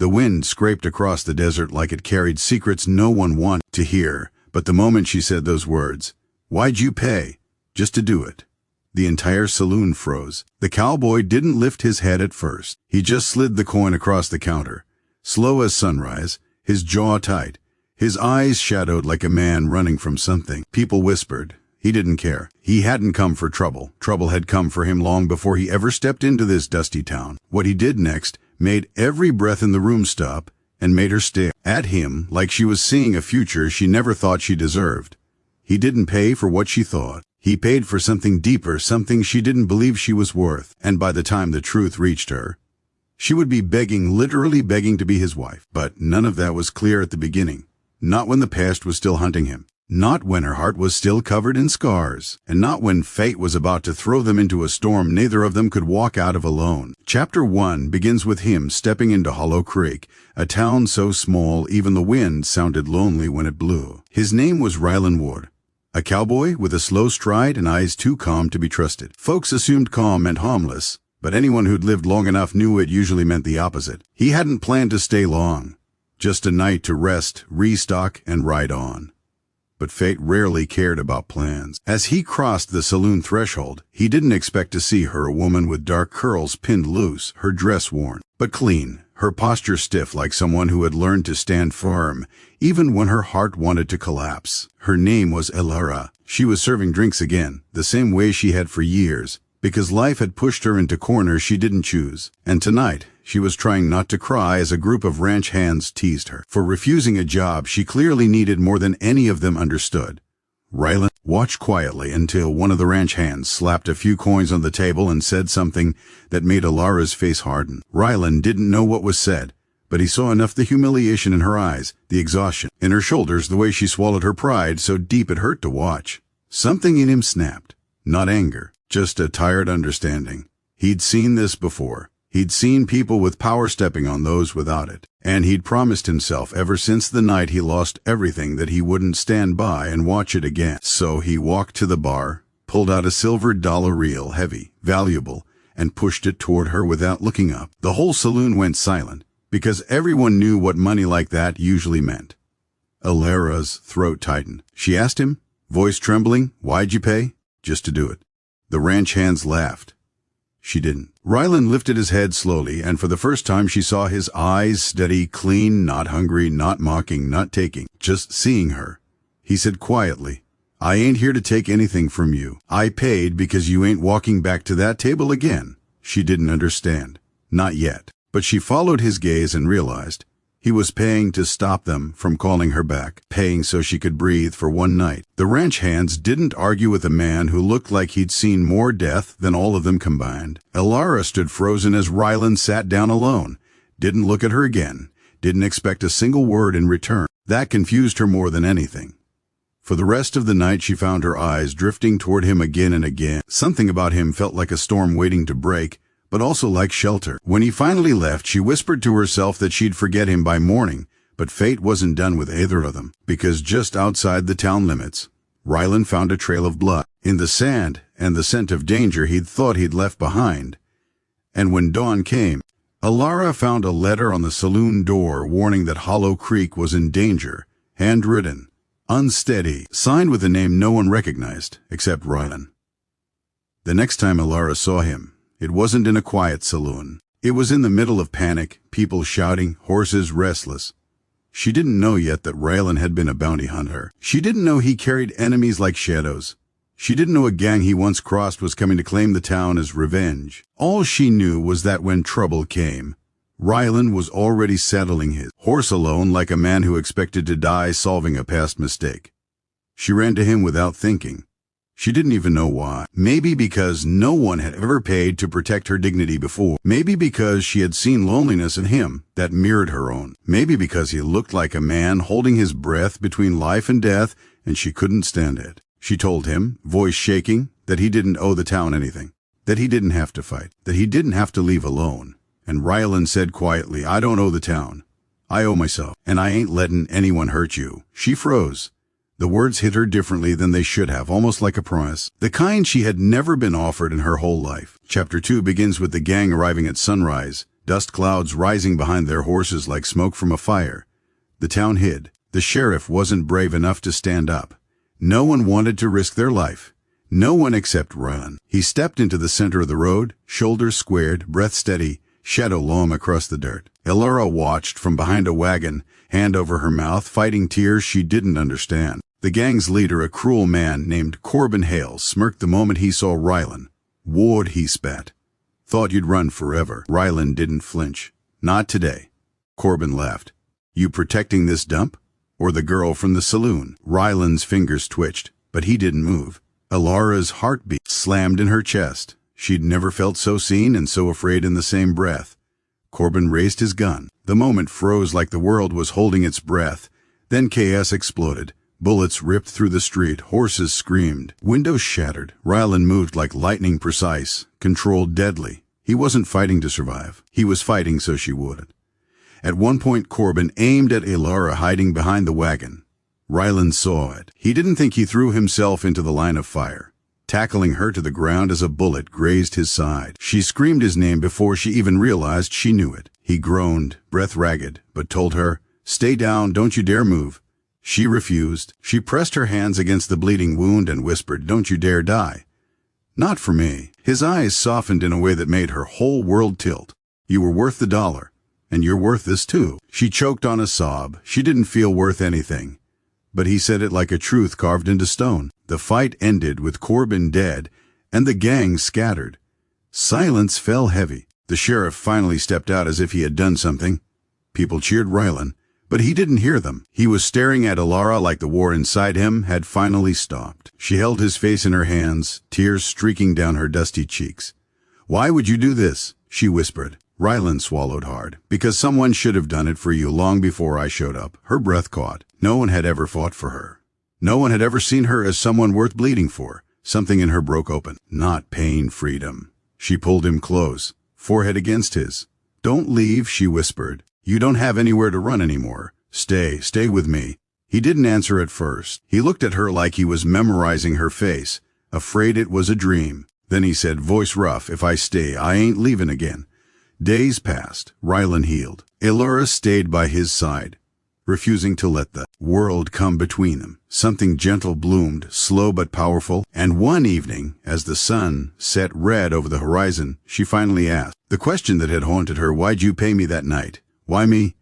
The wind scraped across the desert like it carried secrets no one wanted to hear, but the moment she said those words, "Why'd you pay?" Just to do it, the entire saloon froze. The cowboy didn't lift his head at first. He just slid the coin across the counter, slow as sunrise, his jaw tight, his eyes shadowed like a man running from something. People whispered. He didn't care. He hadn't come for trouble. Trouble had come for him long before he ever stepped into this dusty town. What he did next made every breath in the room stop and made her stare at him like she was seeing a future she never thought she deserved. He didn't pay for what she thought. He paid for something deeper, something she didn't believe she was worth. And by the time the truth reached her, she would be begging, literally begging to be his wife. But none of that was clear at the beginning. Not when the past was still hunting him. Not when her heart was still covered in scars. And not when fate was about to throw them into a storm neither of them could walk out of alone. Chapter 1 begins with him stepping into Hollow Creek, a town so small even the wind sounded lonely when it blew. His name was Rylan Wood. A cowboy with a slow stride and eyes too calm to be trusted. Folks assumed calm meant harmless, but anyone who'd lived long enough knew it usually meant the opposite. He hadn't planned to stay long. Just a night to rest, restock, and ride on. But fate rarely cared about plans. As he crossed the saloon threshold, he didn't expect to see her, a woman with dark curls pinned loose, her dress worn, but clean, her posture stiff like someone who had learned to stand firm, even when her heart wanted to collapse. Her name was Elara. She was serving drinks again, the same way she had for years, because life had pushed her into corners she didn't choose. And tonight, she was trying not to cry as a group of ranch hands teased her for refusing a job she clearly needed more than any of them understood. Rylan watched quietly until one of the ranch hands slapped a few coins on the table and said something that made Alara's face harden. Rylan didn't know what was said, but he saw enough the humiliation in her eyes, the exhaustion in her shoulders, the way she swallowed her pride so deep it hurt to watch. Something in him snapped. Not anger, just a tired understanding. He'd seen this before. He'd seen people with power stepping on those without it. And he'd promised himself ever since the night he lost everything that he wouldn't stand by and watch it again. So he walked to the bar, pulled out a silver dollar reel, heavy, valuable, and pushed it toward her without looking up. The whole saloon went silent, because everyone knew what money like that usually meant. Alara's throat tightened. She asked him, voice trembling, "Why'd you pay?" "Just to do it." The ranch hands laughed. She didn't. Rylan lifted his head slowly, and for the first time she saw his eyes steady, clean, not hungry, not mocking, not taking, just seeing her. He said quietly, "I ain't here to take anything from you. I paid because you ain't walking back to that table again." She didn't understand. Not yet. But she followed his gaze and realized he was paying to stop them from calling her back, paying so she could breathe for one night. The ranch hands didn't argue with a man who looked like he'd seen more death than all of them combined. Elara stood frozen as Rylan sat down alone, didn't look at her again, didn't expect a single word in return. That confused her more than anything. For the rest of the night she found her eyes drifting toward him again and again. Something about him felt like a storm waiting to break, but also like shelter. When he finally left, she whispered to herself that she'd forget him by morning, but fate wasn't done with either of them, because just outside the town limits, Rylan found a trail of blood in the sand and the scent of danger he'd thought he'd left behind. And when dawn came, Elara found a letter on the saloon door warning that Hollow Creek was in danger, handwritten, unsteady, signed with a name no one recognized except Rylan. The next time Elara saw him, it wasn't in a quiet saloon. It was in the middle of panic, people shouting, horses restless. She didn't know yet that Rylan had been a bounty hunter. She didn't know he carried enemies like shadows. She didn't know a gang he once crossed was coming to claim the town as revenge. All she knew was that when trouble came, Rylan was already saddling his horse alone like a man who expected to die solving a past mistake. She ran to him without thinking. She didn't even know why. Maybe because no one had ever paid to protect her dignity before. Maybe because she had seen loneliness in him that mirrored her own. Maybe because he looked like a man holding his breath between life and death, and she couldn't stand it. She told him, voice shaking, that he didn't owe the town anything, that he didn't have to fight, that he didn't have to leave alone. And Rylan said quietly, "I don't owe the town. I owe myself, and I ain't letting anyone hurt you." She froze. The words hit her differently than they should have, almost like a promise. The kind she had never been offered in her whole life. Chapter 2 begins with the gang arriving at sunrise, dust clouds rising behind their horses like smoke from a fire. The town hid. The sheriff wasn't brave enough to stand up. No one wanted to risk their life. No one except Rylan. He stepped into the center of the road, shoulders squared, breath steady, shadow long across the dirt. Elora watched from behind a wagon, hand over her mouth, fighting tears she didn't understand. The gang's leader, a cruel man named Corbin Hale, smirked the moment he saw Rylan. "Ward," he spat. "Thought you'd run forever." Rylan didn't flinch. "Not today." Corbin laughed. "You protecting this dump? Or the girl from the saloon?" Rylan's fingers twitched, but he didn't move. Elora's heartbeat slammed in her chest. She'd never felt so seen and so afraid in the same breath. Corbin raised his gun. The moment froze like the world was holding its breath. Then chaos exploded. Bullets ripped through the street. Horses screamed. Windows shattered. Rylan moved like lightning, precise, controlled, deadly. He wasn't fighting to survive. He was fighting so she wouldn't. At one point, Corbin aimed at Elora hiding behind the wagon. Rylan saw it. He didn't think he threw himself into the line of fire, tackling her to the ground as a bullet grazed his side. She screamed his name before she even realized she knew it. He groaned, breath ragged, but told her, "Stay down, don't you dare move." She refused. She pressed her hands against the bleeding wound and whispered, "Don't you dare die." "Not for me." His eyes softened in a way that made her whole world tilt. "You were worth the dollar. And you're worth this too." She choked on a sob. She didn't feel worth anything. But he said it like a truth carved into stone. The fight ended with Corbin dead, and the gang scattered. Silence fell heavy. The sheriff finally stepped out as if he had done something. People cheered Rylan, but he didn't hear them. He was staring at Elora like the war inside him had finally stopped. She held his face in her hands, tears streaking down her dusty cheeks. "Why would you do this?" she whispered. Rylan swallowed hard. "Because someone should have done it for you long before I showed up." Her breath caught. No one had ever fought for her. No one had ever seen her as someone worth bleeding for. Something in her broke open. Not pain, freedom. She pulled him close, forehead against his. "Don't leave," she whispered. "You don't have anywhere to run anymore. Stay with me." He didn't answer at first. He looked at her like he was memorizing her face, afraid it was a dream. Then he said, voice rough, "If I stay, I ain't leaving again." Days passed. Rylan healed. Elora stayed by his side, refusing to let the world come between them. Something gentle bloomed, slow but powerful, and one evening, as the sun set red over the horizon, she finally asked the question that had haunted her, "Why'd you pay me that night?" "Why me?"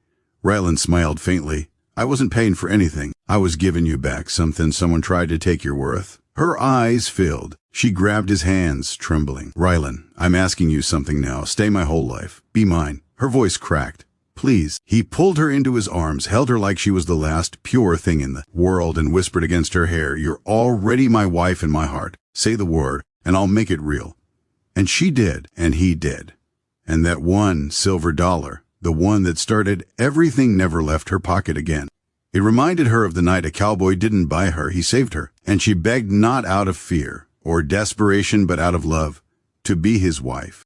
Rylan smiled faintly. "I wasn't paying for anything. I was giving you back something someone tried to take your worth." Her eyes filled. She grabbed his hands, trembling. "Rylan, I'm asking you something now. Stay my whole life. Be mine." Her voice cracked. "Please." He pulled her into his arms, held her like she was the last pure thing in the world, and whispered against her hair, "You're already my wife in my heart. Say the word, and I'll make it real." And she did, and he did. And that one silver dollar, the one that started everything, never left her pocket again. It reminded her of the night a cowboy didn't buy her, he saved her, and she begged not out of fear or desperation but out of love to be his wife.